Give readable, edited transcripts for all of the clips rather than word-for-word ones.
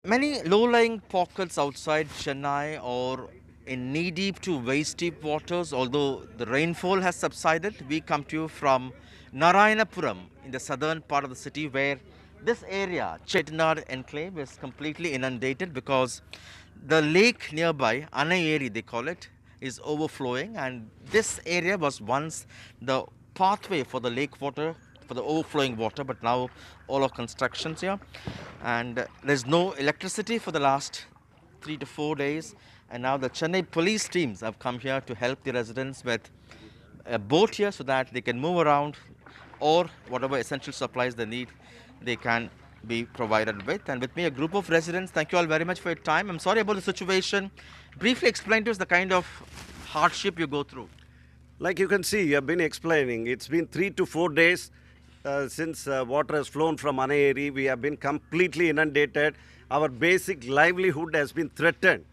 Many low-lying pockets outside Chennai or in knee-deep to waist-deep waters, although the rainfall has subsided, we come to you from Narayanapuram in the southern part of the city where this area, Chettinad Enclave, is completely inundated because the lake nearby, Anayeri they call it, is overflowing, and this area was once the pathway for the lake water, for the overflowing water, but now all of constructions here, and there's no electricity for the last 3 to 4 days, and now the Chennai police teams have come here to help the residents with a boat here so that they can move around, or whatever essential supplies they need they can be provided with. And with me a group of residents. Thank you all very much for your time. I'm sorry about the situation. Briefly explain to us the kind of hardship you go through. Like you can see, you have been explaining, it's been 3 to 4 days since water has flown from Anayeri. We have been completely inundated. Our basic livelihood has been threatened.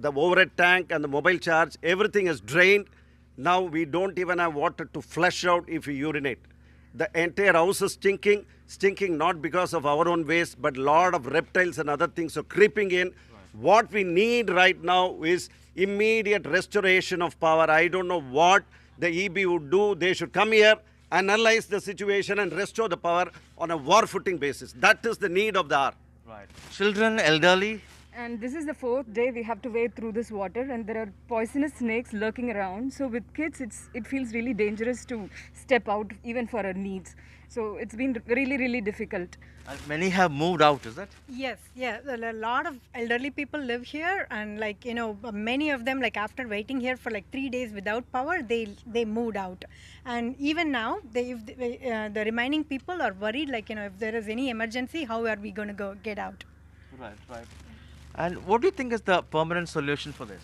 The overhead tank and the mobile charge, everything is drained. Now we don't even have water to flush out if we urinate. The entire house is stinking not because of our own waste, but lot of reptiles and other things are creeping in. What we need right now is immediate restoration of power. I don't know what the EB would do. They should come here, analyze the situation and restore the power on a war footing basis. That is the need of the hour. Right. Children, elderly. And this is the fourth day we have to wade through this water, and there are poisonous snakes lurking around. So with kids, it feels really dangerous to step out even for our needs. So it's been really difficult. And many have moved out, is it? Yes, yeah. A lot of elderly people live here, and many of them, like after waiting here for like 3 days without power, they moved out. And even now, the remaining people are worried, if there is any emergency, how are we going to go get out? Right. And what do you think is the permanent solution for this?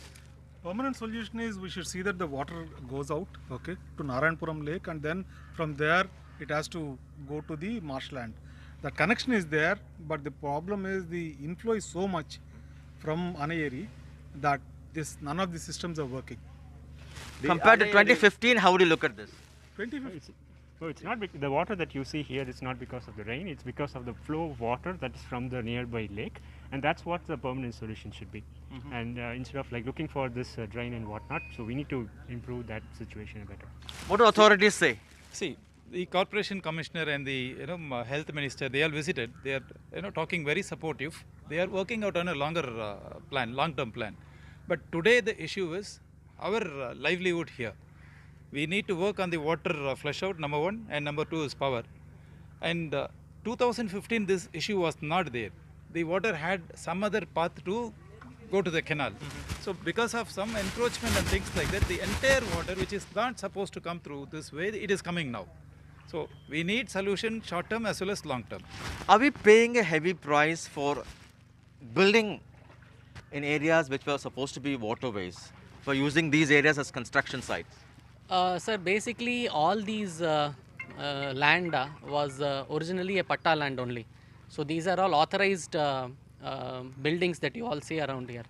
Permanent solution is we should see that the water goes out, okay, to Narayanpuram Lake, and then from there it has to go to the marshland. The connection is there, but the problem is the inflow is so much from Anayeri that none of the systems are working. Compared to 2015, how would you look at this? 2050. So it's not the water that you see here. It's not because of the rain. It's because of the flow of water that is from the nearby lake, and that's what the permanent solution should be. And instead of like looking for this drain and whatnot, so we need to improve that situation better. What do authorities say? See, the corporation commissioner and the health minister, they all visited. They are talking very supportive. They are working out on a longer plan, long-term plan. But today the issue is our livelihood here. We need to work on the water flush out, number one, and number two is power. And 2015 this issue was not there. The water had some other path to go to the canal. So because of some encroachment and things like that, the entire water which is not supposed to come through this way, it is coming now. So we need solution short term as well as long term. Are we paying a heavy price for building in areas which were supposed to be waterways, for using these areas as construction sites? Sir, basically all these land was originally a patta land only. So these are all authorized buildings that you all see around here.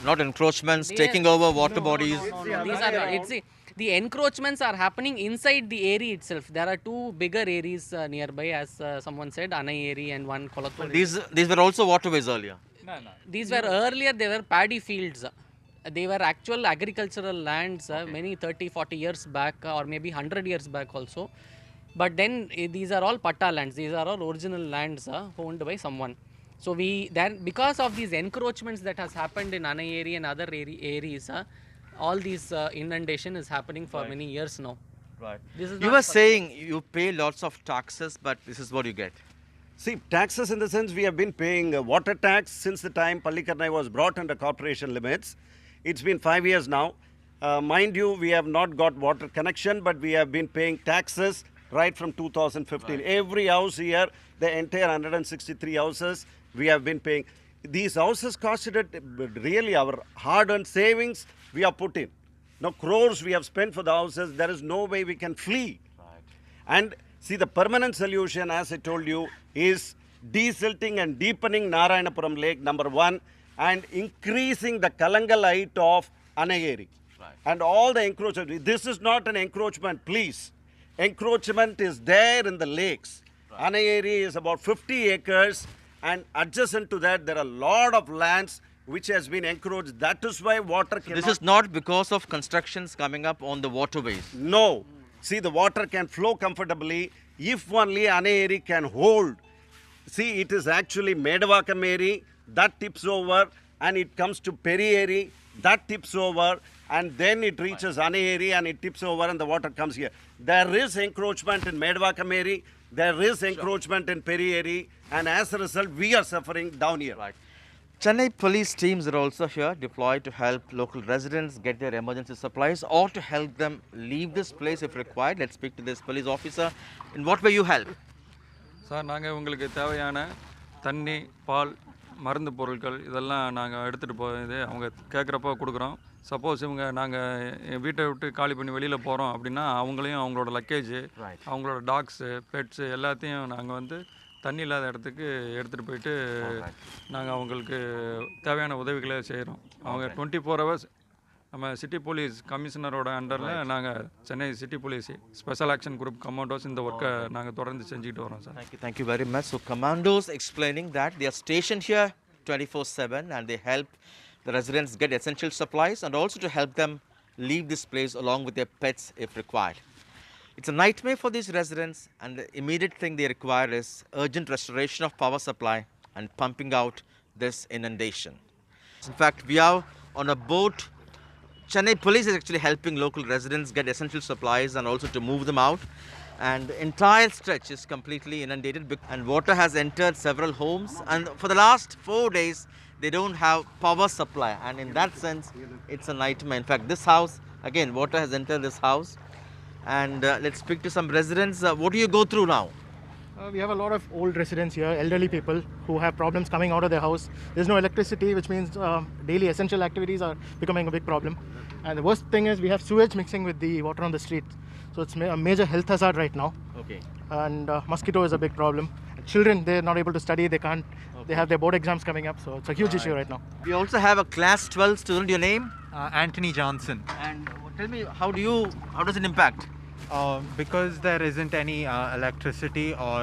Not encroachments, taking over water bodies. No. These are not. The encroachments are happening inside the area itself. There are two bigger areas nearby, as someone said, Anai area and one Kolattur. These were also waterways earlier. No. These were earlier, they were paddy fields. They were actual agricultural lands many 30-40 years back, or maybe 100 years back also. But then these are all patta lands. These are all original lands owned by someone. So because of these encroachments that has happened in Anai area and other areas, all these inundation is happening for many years now. Right. You were saying you pay lots of taxes, but this is what you get. See, taxes in the sense we have been paying water tax since the time Pallikaranai was brought under corporation limits. It's been 5 years now. Mind you, we have not got water connection, but we have been paying taxes right from 2015. Right. Every house here, the entire 163 houses, we have been paying. These houses costed it, really our hard-earned savings we have put in. Now crores we have spent for the houses, there is no way we can flee. Right. And see, the permanent solution, as I told you, is desilting and deepening Narayanapuram Lake, number one, and increasing the Kalangal height of Anayeri. Right. And all the encroachment. This is not an encroachment, please. Encroachment is there in the lakes. Right. Anayeri is about 50 acres and adjacent to that, there are a lot of lands which has been encroached. That is why water cannot... This is not because of constructions coming up on the waterways. No. See, the water can flow comfortably if only Anayeri can hold. See, it is actually Medavakam Eri, that tips over, and it comes to Periyeri, that tips over, and then it reaches Anayeri and it tips over and the water comes here. There is encroachment in Medavakam Eri, there is encroachment in Periyeri, and as a result, we are suffering down here. Right. Chennai police teams are also here deployed to help local residents get their emergency supplies or to help them leave this place if required. Let's speak to this police officer. In what way you help? Sir நாங்கள் உங்களுக்கு தேவையான தண்ணி பால் மருந்து பொருட்கள் இதெல்லாம் நாங்கள் எடுத்துகிட்டு போய் அவங்க கேட்குறப்ப கொடுக்குறோம். சப்போஸ் இவங்க நாங்கள் வீட்டை விட்டு காலி பண்ணி வெளியில் போகிறோம் அப்படின்னா அவங்களையும் அவங்களோட லக்கேஜ் அவங்களோட டாக்ஸு பெட்ஸு எல்லாத்தையும் நாங்கள் வந்து தண்ணி இல்லாத இடத்துக்கு எடுத்துகிட்டு போயிட்டு நாங்கள் அவங்களுக்கு தேவையான உதவிகளை செய்கிறோம். அவங்க 24 hours நம்ம சிட்டி போலீஸ் கமிஷனரோட அண்டரில் நாங்கள் Chennai city police special action group commandos இந்த ஒர்க்கை நாங்கள் தொடர்ந்து செஞ்சுக்கிட்டு வரோம் sir. Thank you very much. So commandos explaining that they are stationed here 24/7 and they help the residents get essential supplies and also to help them leave this place along with their pets if required. It's a nightmare for these residents and the immediate thing they require is urgent restoration of power supply and pumping out this inundation. In fact, we are on a boat. Chennai police is actually helping local residents get essential supplies and also to move them out. And the entire stretch is completely inundated and water has entered several homes. And for the last 4 days, they don't have power supply. And in that sense, it's a nightmare. In fact, this house, again, water has entered this house. And let's speak to some residents. What do you go through now? We have a lot of old residents here, elderly people who have problems coming out of their house. There's no electricity, which means daily essential activities are becoming a big problem. And the worst thing is we have sewage mixing with the water on the street. So it's a major health hazard right now. Okay. And mosquito is a big problem. Children, they're not able to study, they can't, they have their board exams coming up. So it's a huge issue right now. We also have a class 12 student. Your name? Anthony Johnson. And tell me, how does it impact? Because there isn't any electricity or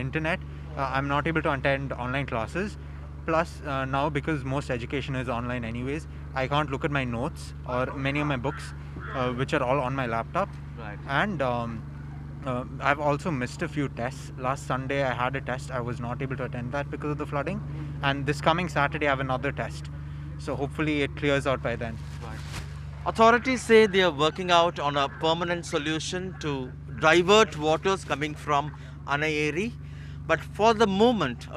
internet, I'm not able to attend online classes. Plus now, because most education is online anyways, I can't look at my notes or many of my books, which are all on my laptop. Right. And I've also missed a few tests. Last Sunday I had a test, I was not able to attend that because of the flooding. And this coming Saturday I have another test. So hopefully it clears out by then. Authorities say they are working out on a permanent solution to divert waters coming from Anayeri. But for the moment,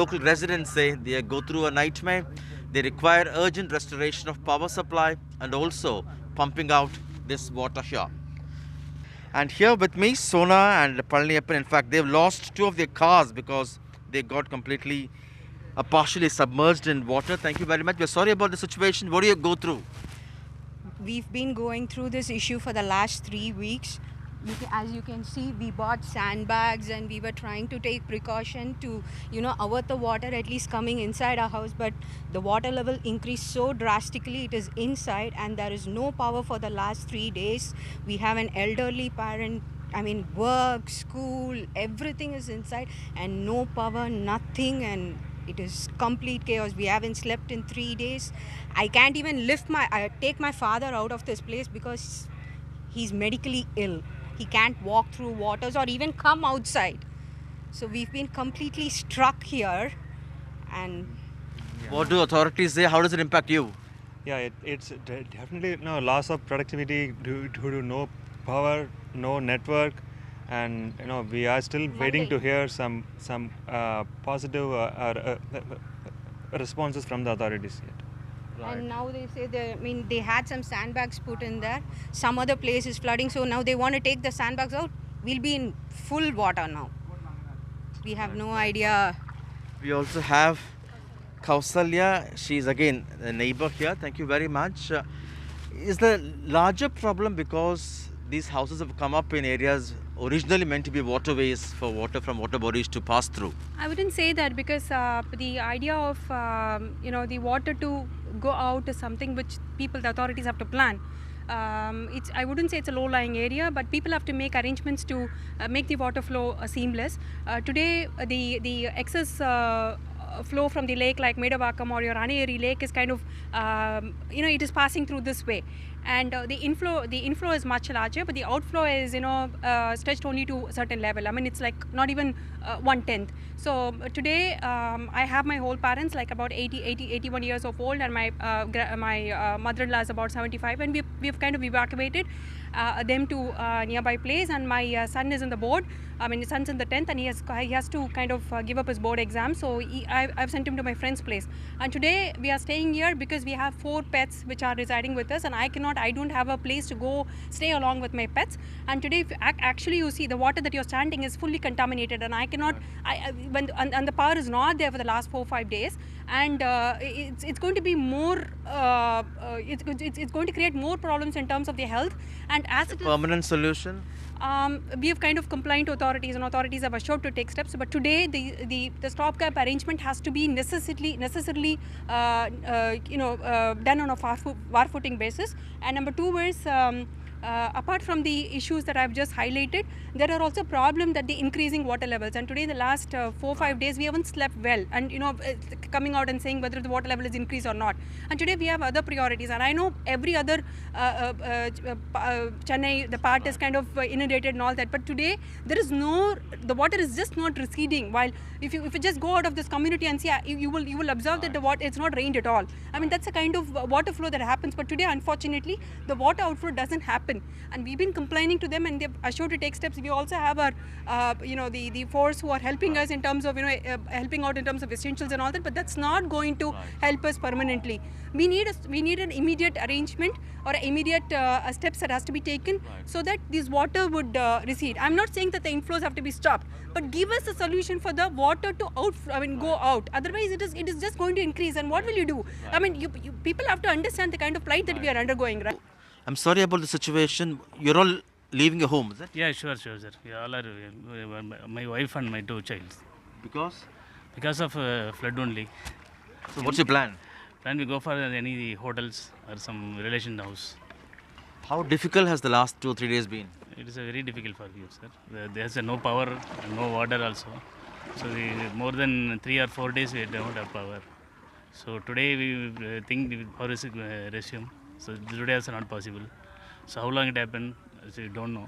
local residents say they go through a nightmare. They require urgent restoration of power supply and also pumping out this water here. And here with me, Sona and Palniyappan. In fact, they've lost 2 of their cars because they got completely partially submerged in water. Thank you very much. We're sorry about the situation. What do you go through? We've been going through this issue for the last 3 weeks. As you can see, we bought sandbags and we were trying to take precaution to, avert the water at least coming inside our house. But the water level increased so drastically, it is inside and there is no power for the last 3 days. We have an elderly parent, work, school, everything is inside and no power, nothing, and it is complete chaos. We haven't slept in 3 days. I can't even take my father out of this place because he's medically ill. He can't walk through waters or even come outside. So we've been completely struck here. And what do authorities say? How does it impact you? Yeah, it's definitely loss of productivity due to no power, no network, and we are still waiting to hear some positive responses from the authorities yet. Right. And now they say they had some sandbags put in there. Some other place is flooding, so now they want to take the sandbags out. We'll be in full water now. We have no idea. We also have Kausalya. She's again a neighbor here. Thank you very much. Is the larger problem because these houses have come up in areas originally meant to be waterways for water from water bodies to pass through? I wouldn't say that because the idea of the water to go out is something which the authorities have to plan. it's, I wouldn't say it's a low-lying area, but people have to make arrangements to make the water flow seamless. Today, the excess flow from the lake like Medavakam or your Anayeri lake is kind of, it is passing through this way. And the inflow is much larger, but the outflow is, stretched only to a certain level. I mean, it's like not even 1/10. So today, I have my whole parents, like about 81 years of old, and my mother-in-law is about 75, and we've kind of evacuated them to nearby place. And my son is in the board. I mean, his son's in the 10th, and he has to kind of give up his board exam. So I've sent him to my friend's place. And today we are staying here because we have 4 pets which are residing with us, and I don't have a place to go stay along with my pets. And today, if actually you see the water that you're standing is fully contaminated, and I cannot. And the power is not there for the last 4-5 days, and it's going to be more. It's going to create more problems in terms of their health. And as it is Permanent solution? We have kind of compliant to authorities, and authorities have assured to take steps. But today, the stopgap arrangement has to be necessarily done on a war-footing basis. And number 2 is, apart from the issues that I've just highlighted, there are also problems that the increasing water levels. And today, in the last 4-5 days, we haven't slept well. And coming out and saying whether the water level is increased or not. And today we have other priorities. And I know every other Chennai, the part is kind of inundated and all that. But today the water is just not receding. While if you just go out of this community and see, you will observe that the water, it's not rained at all. I mean, that's a kind of water flow that happens. But today, unfortunately, the water outflow doesn't happen. And we've been complaining to them, and they're assured to take steps. We also have our, the force who are helping us in terms of, helping out in terms of essentials and all that. But that's not going to help us permanently. We need an immediate arrangement or immediate steps that has to be taken so that this water would recede. I'm not saying that the inflows have to be stopped, but give us a solution for the water to go out. Otherwise, it is just going to increase. And what will you do? I mean, you people have to understand the kind of plight that we are undergoing, right? I'm sorry about the situation. You're all leaving your home, is it? Yeah, sure, sir. We all are, my wife and my 2 children. Because? Because of flood only. So what's your plan? Plan we go for any hotels or some relation house. How difficult has the last 2 or 3 days been? It is very difficult for you, sir. There's no power, no water also. So more than 3 or 4 days we don't have power. So today we think the power is resume. So today also not possible. So how long it happened, we don't know.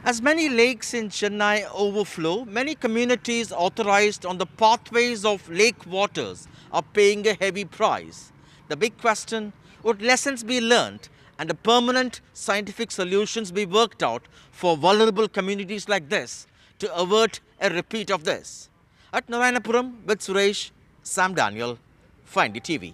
As many lakes in Chennai overflow, many communities authorized on the pathways of lake waters are paying a heavy price. The big question, would lessons be learnt and a permanent scientific solutions be worked out for vulnerable communities like this to avert a repeat of this? At Narayanapuram with Suresh, Sam Daniel, Find the TV.